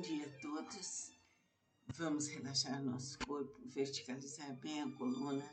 dia a todos. Vamos relaxar nosso corpo, verticalizar bem a coluna,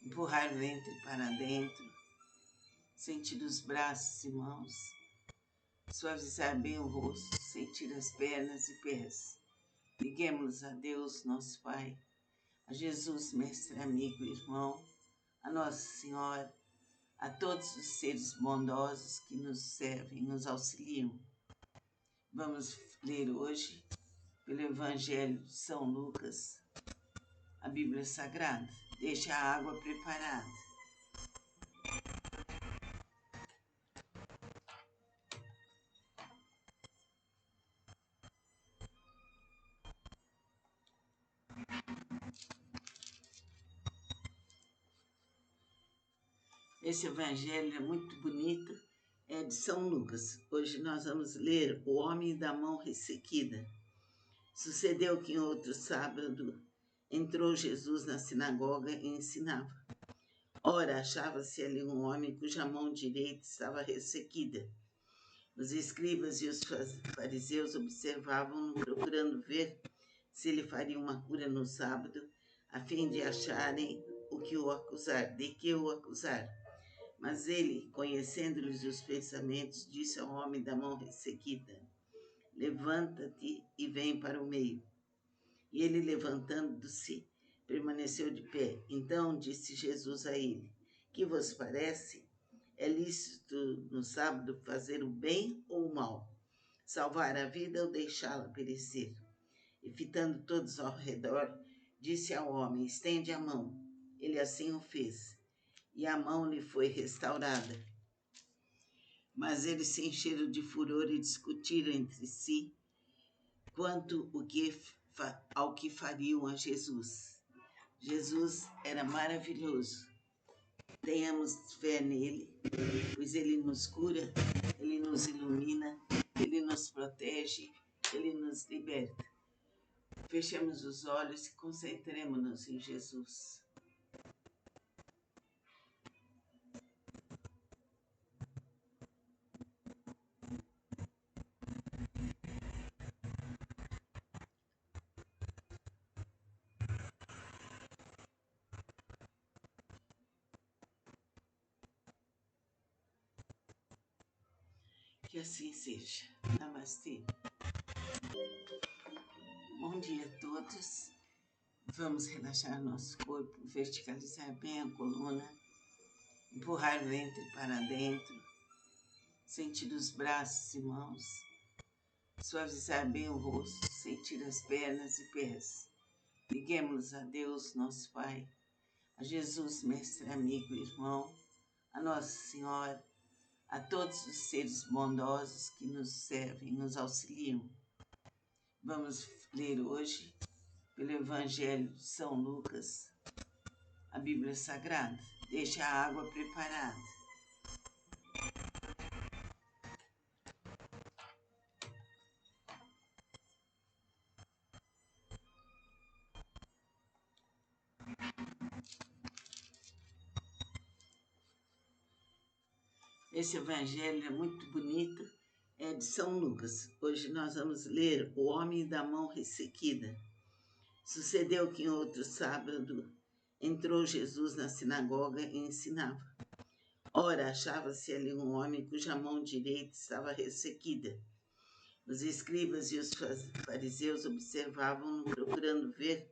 empurrar o ventre para dentro, sentir os braços e mãos, suavizar bem o rosto, sentir as pernas e pés. Liguemos a Deus, nosso Pai, a Jesus, mestre, amigo e irmão, a Nossa Senhora, a todos os seres bondosos que nos servem, nos auxiliam. Vamos ler hoje, pelo Evangelho de São Lucas, a Bíblia Sagrada. Deixa a água preparada. Esse Evangelho é muito bonito, é de São Lucas. Hoje nós vamos ler o homem da mão ressequida. Sucedeu que em outro sábado entrou Jesus na sinagoga e ensinava. Ora, achava-se ali um homem cuja mão direita estava ressequida. Os escribas e os fariseus observavam-no, procurando ver se ele faria uma cura no sábado, a fim de acharem de que o acusar. Mas ele, conhecendo-lhes os pensamentos, disse ao homem da mão ressequida: levanta-te e vem para o meio. E ele, levantando-se, permaneceu de pé. Então disse Jesus a ele: que vos parece? É lícito no sábado fazer o bem ou o mal? Salvar a vida ou deixá-la perecer? E fitando todos ao redor, disse ao homem: estende a mão. Ele assim o fez, e a mão lhe foi restaurada. Mas eles se encheram de furor e discutiram entre si quanto ao que fariam a Jesus. Jesus era maravilhoso. Tenhamos fé nele, pois ele nos cura, ele nos ilumina, ele nos protege, ele nos liberta. Fechemos os olhos e concentremos-nos em Jesus. Que assim seja. Namastê. Bom dia a todos. Vamos relaxar nosso corpo, verticalizar bem a coluna, empurrar o ventre para dentro, sentir os braços e mãos, suavizar bem o rosto, sentir as pernas e pés. Liguemos a Deus, nosso Pai, a Jesus, mestre, amigo e irmão, a Nossa Senhora, a todos os seres bondosos que nos servem, nos auxiliam. Vamos ler hoje, pelo Evangelho de São Lucas, a Bíblia Sagrada. Deixa a água preparada. Esse Evangelho é muito bonito, é de São Lucas. Hoje nós vamos ler o homem da mão ressequida. Sucedeu que em outro sábado entrou Jesus na sinagoga e ensinava. Ora, achava-se ali um homem cuja mão direita estava ressequida. Os escribas e os fariseus observavam-no, procurando ver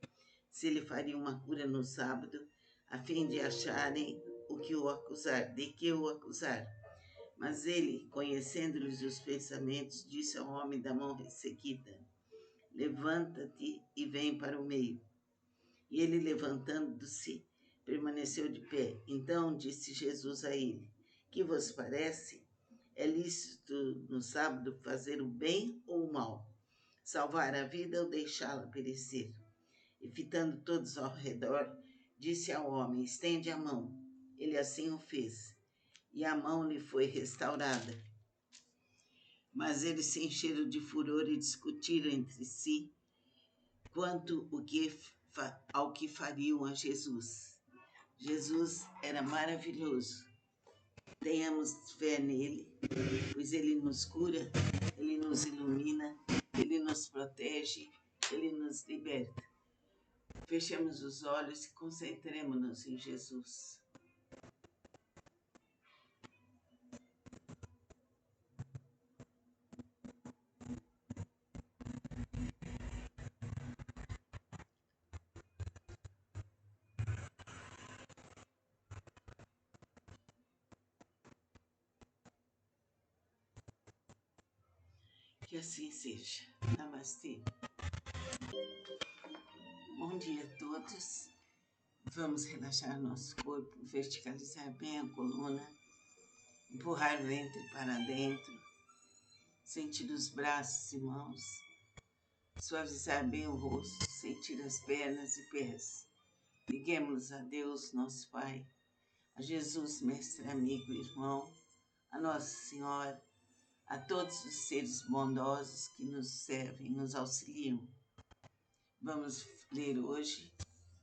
se ele faria uma cura no sábado, a fim de acharem de que o acusar. Mas ele, conhecendo-lhes os pensamentos, disse ao homem da mão ressequida: levanta-te e vem para o meio. E ele, levantando-se, permaneceu de pé. Então disse Jesus a ele: que vos parece? É lícito no sábado fazer o bem ou o mal? Salvar a vida ou deixá-la perecer? E fitando todos ao redor, disse ao homem: estende a mão. Ele assim o fez, e a mão lhe foi restaurada. Mas eles se encheram de furor e discutiram entre si quanto ao que fariam a Jesus. Jesus era maravilhoso. Tenhamos fé nele, pois ele nos cura, ele nos ilumina, ele nos protege, Ele nos liberta. Fechemos os olhos e concentremos-nos em Jesus. Que assim seja. Namastê. Bom dia a todos. Vamos relaxar nosso corpo, verticalizar bem a coluna, empurrar o ventre para dentro, sentir os braços e mãos, suavizar bem o rosto, sentir as pernas e pés. Liguemos a Deus, nosso Pai, a Jesus, mestre, amigo e irmão, a Nossa Senhora, a todos os seres bondosos que nos servem, nos auxiliam. Vamos ler hoje,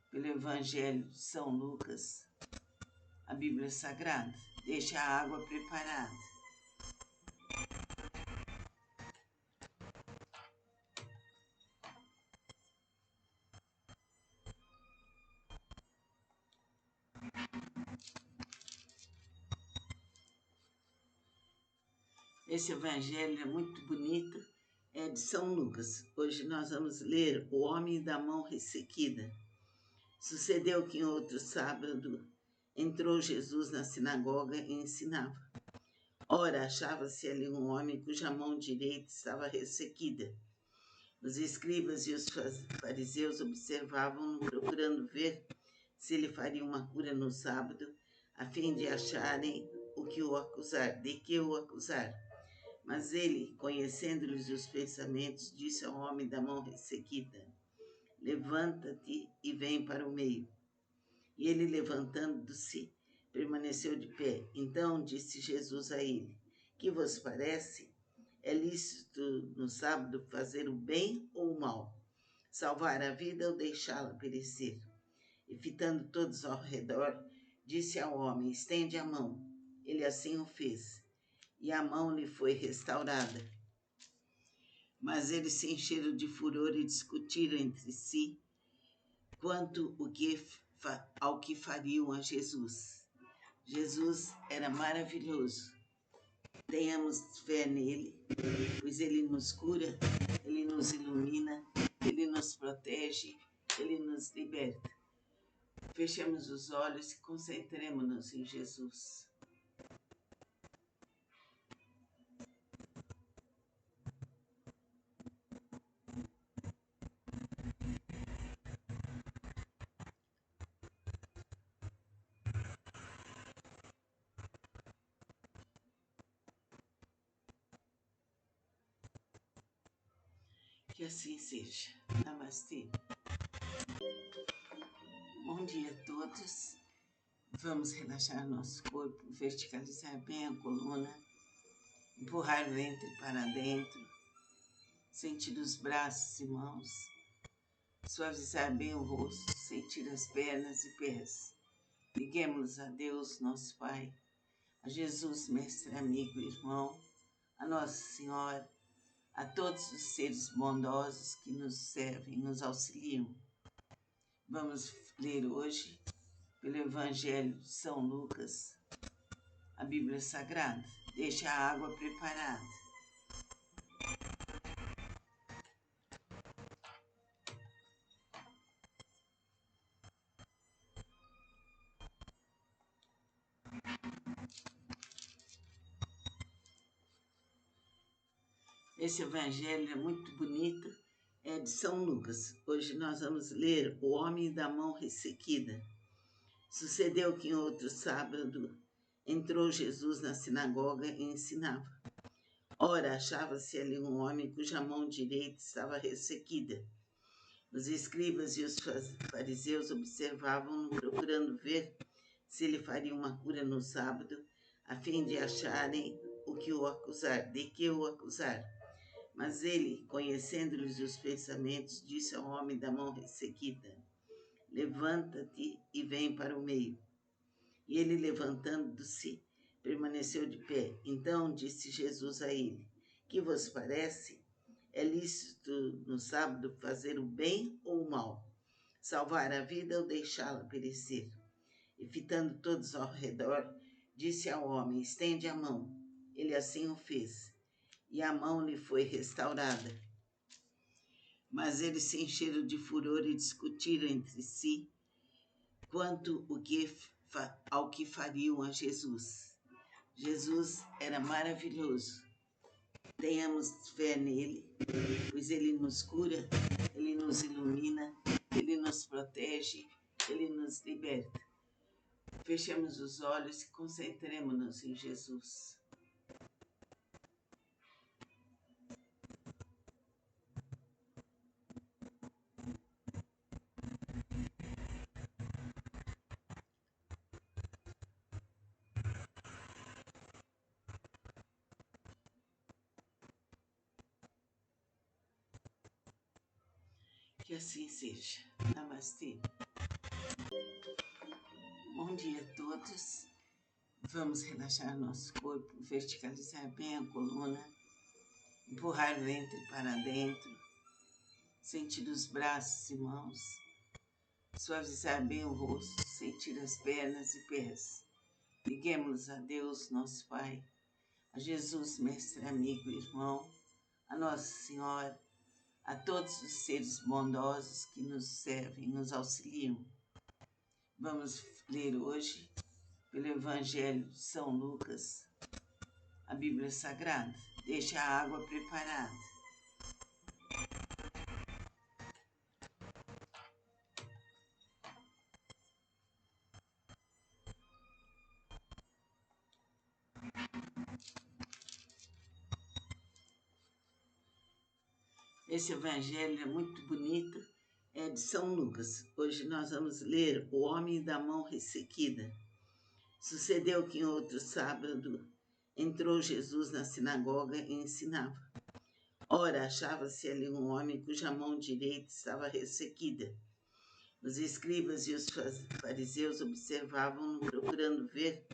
pelo Evangelho de São Lucas, a Bíblia Sagrada. Deixa a água preparada. Esse Evangelho é muito bonito, é de São Lucas. Hoje nós vamos ler O Homem da Mão Ressequida. Sucedeu que em outro sábado entrou Jesus na sinagoga e ensinava. Ora, achava-se ali um homem cuja mão direita estava ressequida. Os escribas e os fariseus observavam-no, procurando ver se ele faria uma cura no sábado, a fim de acharem de que o acusar. Mas ele, conhecendo-lhes os pensamentos, disse ao homem da mão ressequida: Levanta-te e vem para o meio. E ele, levantando-se, permaneceu de pé. Então disse Jesus a ele: Que vos parece? É lícito no sábado fazer o bem ou o mal? Salvar a vida ou deixá-la perecer? E fitando todos ao redor, disse ao homem: Estende a mão. Ele assim o fez, e a mão lhe foi restaurada. Mas eles se encheram de furor e discutiram entre si quanto ao que fariam a Jesus. Jesus era maravilhoso. Tenhamos fé nele, pois ele nos cura, ele nos ilumina, ele nos protege, ele nos liberta. Fechemos os olhos e concentremos-nos em Jesus. Que assim seja. Namastê. Bom dia a todos. Vamos relaxar nosso corpo, verticalizar bem a coluna, empurrar o ventre para dentro, sentir os braços e mãos, suavizar bem o rosto, sentir as pernas e pés. Liguemos a Deus, nosso Pai, a Jesus, mestre, amigo e irmão, a Nossa Senhora, a todos os seres bondosos que nos servem, nos auxiliam. Vamos ler hoje, pelo Evangelho de São Lucas, a Bíblia Sagrada. Deixa a água preparada. Esse Evangelho é muito bonito, é de São Lucas. Hoje nós vamos ler O Homem da Mão Ressequida. Sucedeu que em outro sábado entrou Jesus na sinagoga e ensinava. Ora, achava-se ali um homem cuja mão direita estava ressequida. Os escribas e os fariseus observavam-no, procurando ver se ele faria uma cura no sábado, a fim de acharem de que o acusar. Mas ele, conhecendo-lhes os pensamentos, disse ao homem da mão ressequida: Levanta-te e vem para o meio. E ele, levantando-se, permaneceu de pé. Então disse Jesus a ele: Que vos parece? É lícito no sábado fazer o bem ou o mal, salvar a vida ou deixá-la perecer? E fitando todos ao redor, disse ao homem: estende a mão. Ele assim o fez, e a mão lhe foi restaurada. Mas eles se encheram de furor e discutiram entre si quanto ao que fariam a Jesus. Jesus era maravilhoso. Tenhamos fé nele, pois ele nos cura, ele nos ilumina, ele nos protege, ele nos liberta. Fechemos os olhos e concentremos-nos em Jesus. Que assim seja. Namastê. Bom dia a todos. Vamos relaxar nosso corpo, verticalizar bem a coluna, empurrar o ventre para dentro, sentir os braços e mãos, suavizar bem o rosto, sentir as pernas e pés. Liguemos a Deus, nosso Pai, a Jesus, mestre, amigo e irmão, a Nossa Senhora, a todos os seres bondosos que nos servem, nos auxiliam. Vamos ler hoje, pelo Evangelho de São Lucas, a Bíblia Sagrada. Deixa a água preparada. Esse Evangelho é muito bonito, é de São Lucas. Hoje nós vamos ler o homem da mão ressequida. Sucedeu que em outro sábado entrou Jesus na sinagoga e ensinava. Ora, achava-se ali um homem cuja mão direita estava ressequida. Os escribas e os fariseus observavam-no, procurando ver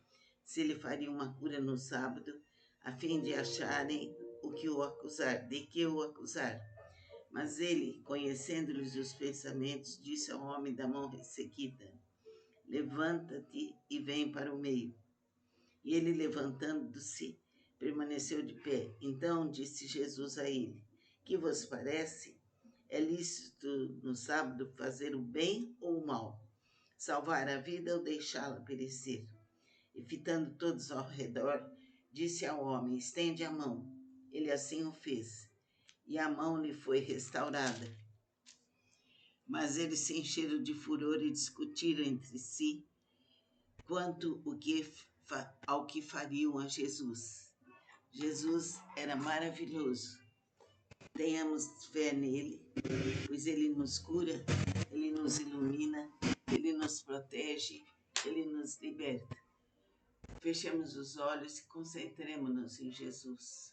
se ele faria uma cura no sábado, a fim de acharem de que o acusar. Mas ele, conhecendo-lhes os pensamentos, disse ao homem da mão ressequida: levanta-te e vem para o meio. E ele, levantando-se, permaneceu de pé. Então disse Jesus a ele: que vos parece? É lícito no sábado fazer o bem ou o mal, salvar a vida ou deixá-la perecer? E fitando todos ao redor, disse ao homem: estende a mão. Ele assim o fez, e a mão lhe foi restaurada. Mas eles se encheram de furor e discutiram entre si quanto ao que fariam a Jesus. Jesus era maravilhoso. Tenhamos fé nele, pois ele nos cura, ele nos ilumina, ele nos protege, ele nos liberta. Fechemos os olhos e concentremos-nos em Jesus.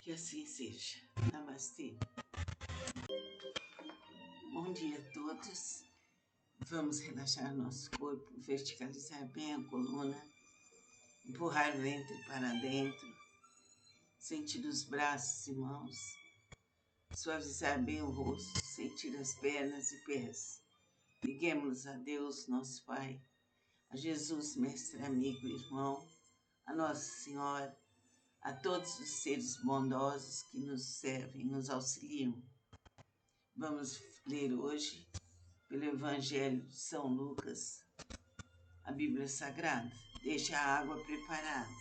Que assim seja. Namastê. Bom dia a todos. Vamos relaxar nosso corpo, verticalizar bem a coluna, empurrar o ventre para dentro, sentir os braços e mãos, suavizar bem o rosto, sentir as pernas e pés. Liguemos a Deus, nosso Pai, a Jesus, mestre, amigo e irmão, a Nossa Senhora, a todos os seres bondosos que nos servem, nos auxiliam. Vamos ler hoje, pelo Evangelho de São Lucas, a Bíblia Sagrada. Deixa a água preparada.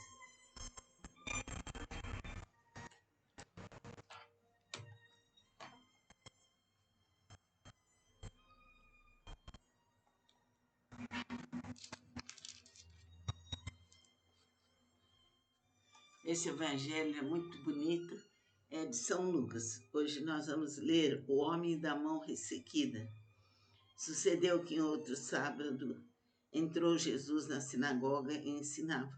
Esse Evangelho é muito bonito, é de São Lucas. Hoje nós vamos ler o homem da mão ressequida. Sucedeu que em outro sábado entrou Jesus na sinagoga e ensinava.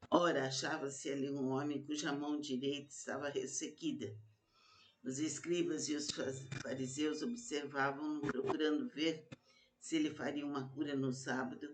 Ora, achava-se ali um homem cuja mão direita estava ressequida. Os escribas e os fariseus observavam-no, procurando ver se ele faria uma cura no sábado,